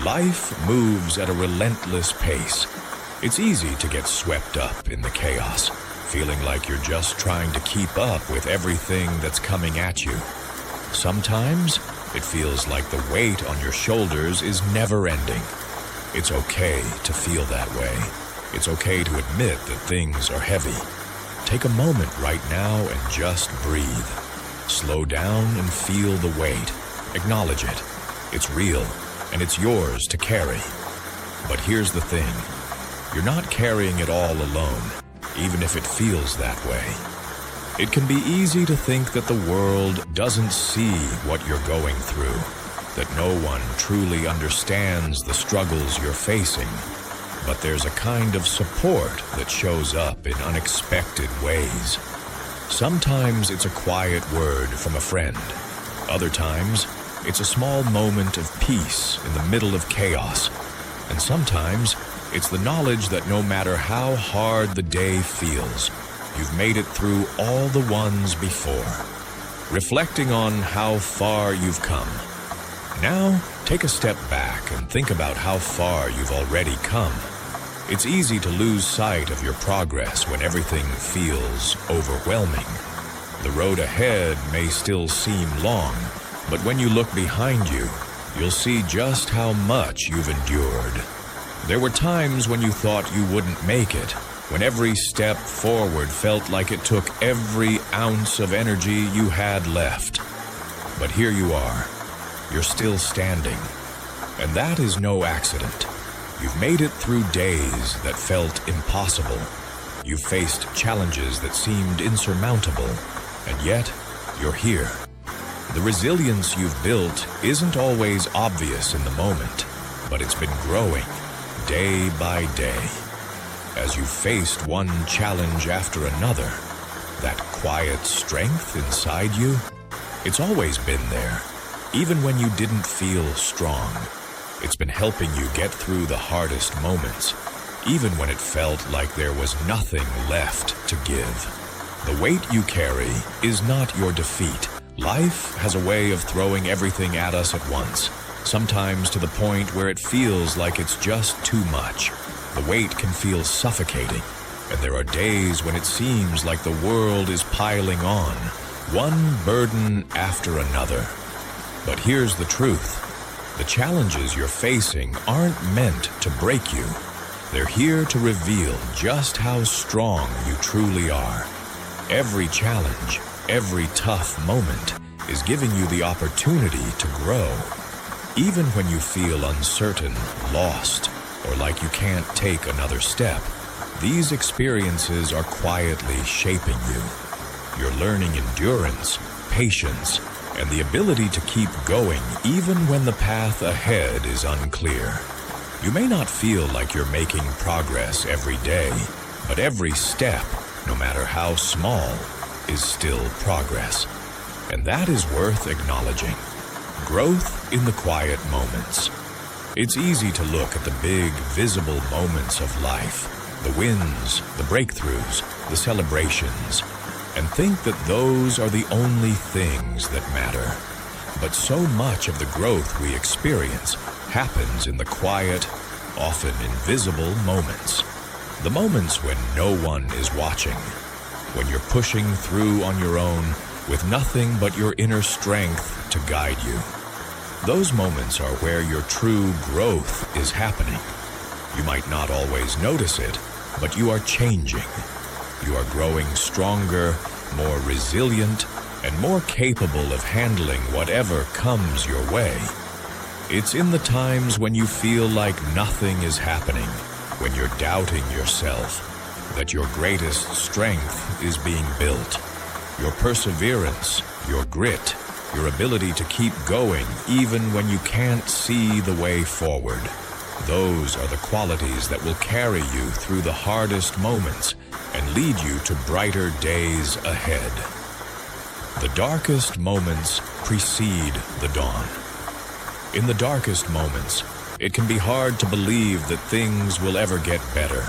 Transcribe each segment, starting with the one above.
Life moves at a relentless pace. It's easy to get swept up in the chaos, feeling like you're just trying to keep up with everything that's coming at you. Sometimes it feels like the weight on your shoulders is never ending. It's okay to feel that way. It's okay to admit that things are heavy. Take a moment right now and just breathe. Slow down and feel the weight. Acknowledge it. It's real, and it's yours to carry. But here's the thing. You're not carrying it all alone, even if it feels that way. It can be easy to think that the world doesn't see what you're going through, that no one truly understands the struggles you're facing. But there's a kind of support that shows up in unexpected ways. Sometimes it's a quiet word from a friend. Other times, it's a small moment of peace in the middle of chaos. And sometimes, it's the knowledge that no matter how hard the day feels, you've made it through all the ones before. Reflecting on how far you've come. Now, take a step back and think about how far you've already come. It's easy to lose sight of your progress when everything feels overwhelming. The road ahead may still seem long, but when you look behind you, you'll see just how much you've endured. There were times when you thought you wouldn't make it, when every step forward felt like it took every ounce of energy you had left. But here you are. You're still standing. And that is no accident. You've made it through days that felt impossible. You've faced challenges that seemed insurmountable, and yet you're here. The resilience you've built isn't always obvious in the moment, but it's been growing day by day. As you've faced one challenge after another, that quiet strength inside you, it's always been there, even when you didn't feel strong. It's been helping you get through the hardest moments, even when it felt like there was nothing left to give. The weight you carry is not your defeat. Life has a way of throwing everything at us at once, sometimes to the point where it feels like it's just too much. The weight can feel suffocating, and there are days when it seems like the world is piling on, one burden after another. But here's the truth. The challenges you're facing aren't meant to break you. They're here to reveal just how strong you truly are. Every challenge, every tough moment is giving you the opportunity to grow. Even when you feel uncertain, lost, or like you can't take another step, these experiences are quietly shaping you. You're learning endurance, patience, and the ability to keep going even when the path ahead is unclear. You may not feel like you're making progress every day, but every step, no matter how small, is still progress. And that is worth acknowledging. Growth in the quiet moments. It's easy to look at the big, visible moments of life, the wins, the breakthroughs, the celebrations, and think that those are the only things that matter. But so much of the growth we experience happens in the quiet, often invisible moments. The moments when no one is watching, when you're pushing through on your own with nothing but your inner strength to guide you. Those moments are where your true growth is happening. You might not always notice it, but you are changing. You are growing stronger, more resilient, and more capable of handling whatever comes your way. It's in the times when you feel like nothing is happening, when you're doubting yourself, that your greatest strength is being built. Your perseverance, your grit, your ability to keep going even when you can't see the way forward. Those are the qualities that will carry you through the hardest moments and lead you to brighter days ahead. The darkest moments precede the dawn. In the darkest moments, it can be hard to believe that things will ever get better.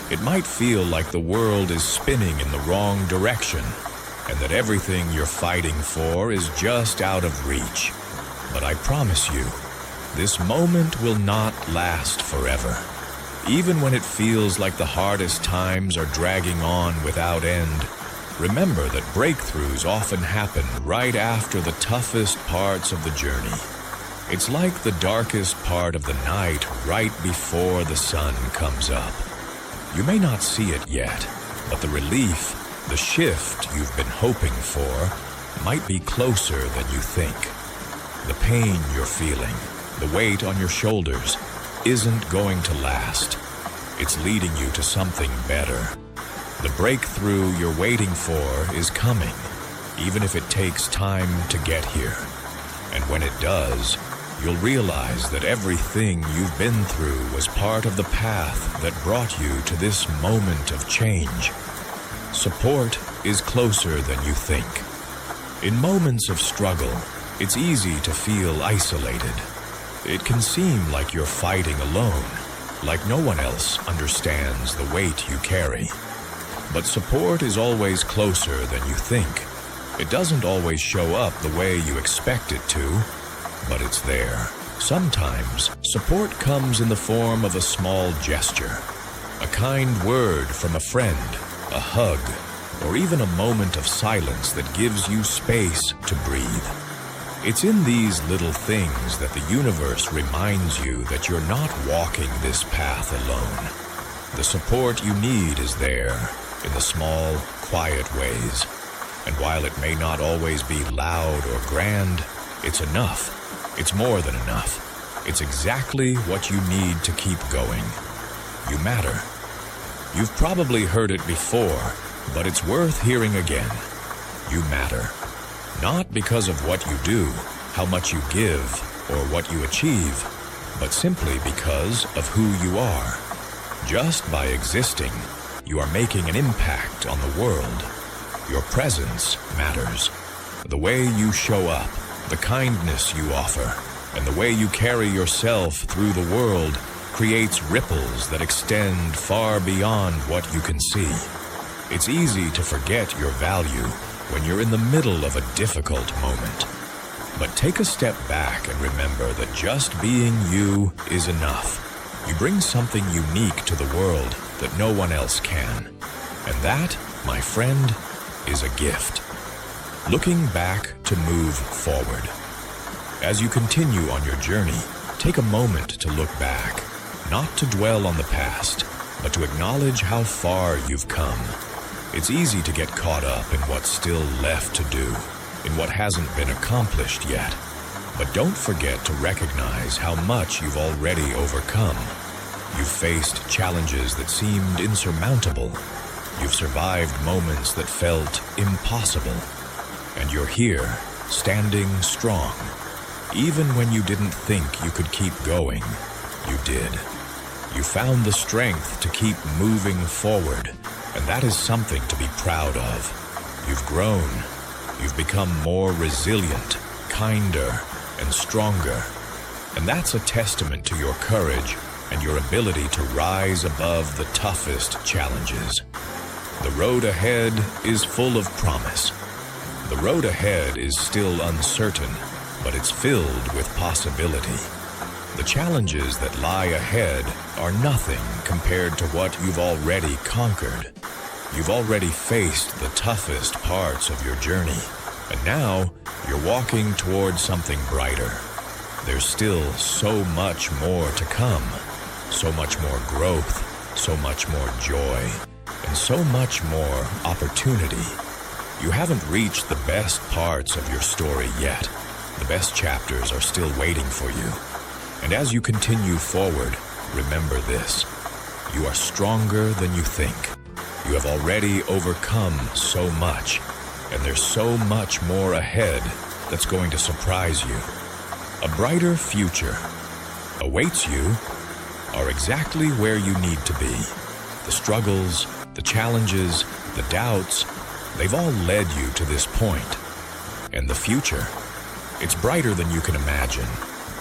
It might feel like the world is spinning in the wrong direction, and that everything you're fighting for is just out of reach. But I promise you, This moment will not last forever. Even when it feels like the hardest times are dragging on without end, remember that breakthroughs often happen right after the toughest parts of the journey. It's like the darkest part of the night right before the sun comes up. You may not see it yet, but the relief, the shift you've been hoping for, might be closer than you think. The pain you're feeling, the weight on your shoulders, isn't going to last. It's leading you to something better. The breakthrough you're waiting for is coming, even if it takes time to get here. And when it does, you'll realize that everything you've been through was part of the path that brought you to this moment of change. Support is closer than you think. In moments of struggle, it's easy to feel isolated. It can seem like you're fighting alone, like no one else understands the weight you carry. But support is always closer than you think. It doesn't always show up the way you expect it to, but it's there. Sometimes, support comes in the form of a small gesture, a kind word from a friend, a hug, or even a moment of silence that gives you space to breathe. It's in these little things that the universe reminds you that you're not walking this path alone. The support you need is there, in the small, quiet ways. And while it may not always be loud or grand, it's enough. It's more than enough. It's exactly what you need to keep going. You matter. You've probably heard it before, but it's worth hearing again. You matter. Not because of what you do, how much you give, or what you achieve, but simply because of who you are. Just by existing, you are making an impact on the world. Your presence matters. The way you show up, the kindness you offer, and the way you carry yourself through the world creates ripples that extend far beyond what you can see. It's easy to forget your value when you're in the middle of a difficult moment. But take a step back and remember that just being you is enough. You bring something unique to the world that no one else can. And that, my friend, is a gift. Looking back to move forward. As you continue on your journey, take a moment to look back, not to dwell on the past, but to acknowledge how far you've come. It's easy to get caught up in what's still left to do, in what hasn't been accomplished yet. But don't forget to recognize how much you've already overcome. You've faced challenges that seemed insurmountable. You've survived moments that felt impossible. And you're here, standing strong. Even when you didn't think you could keep going, you did. You found the strength to keep moving forward, and that is something to be proud of. You've grown. You've become more resilient, kinder, and stronger. And that's a testament to your courage and your ability to rise above the toughest challenges. The road ahead is full of promise. The road ahead is still uncertain, but it's filled with possibility. The challenges that lie ahead are nothing compared to what you've already conquered. You've already faced the toughest parts of your journey, and now you're walking towards something brighter. There's still so much more to come, so much more growth, so much more joy, and so much more opportunity. You haven't reached the best parts of your story yet. The best chapters are still waiting for you. And as you continue forward, remember this. You are stronger than you think. You have already overcome so much, and there's so much more ahead that's going to surprise you. A brighter future awaits you are exactly where you need to be. The struggles, the challenges, the doubts, they've all led you to this point. And the future, it's brighter than you can imagine.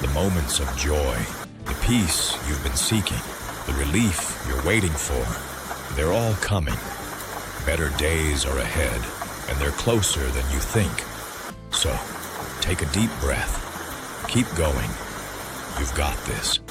The moments of joy, the peace you've been seeking, the relief you're waiting for, they're all coming. Better days are ahead, and they're closer than you think. So, take a deep breath. Keep going. You've got this.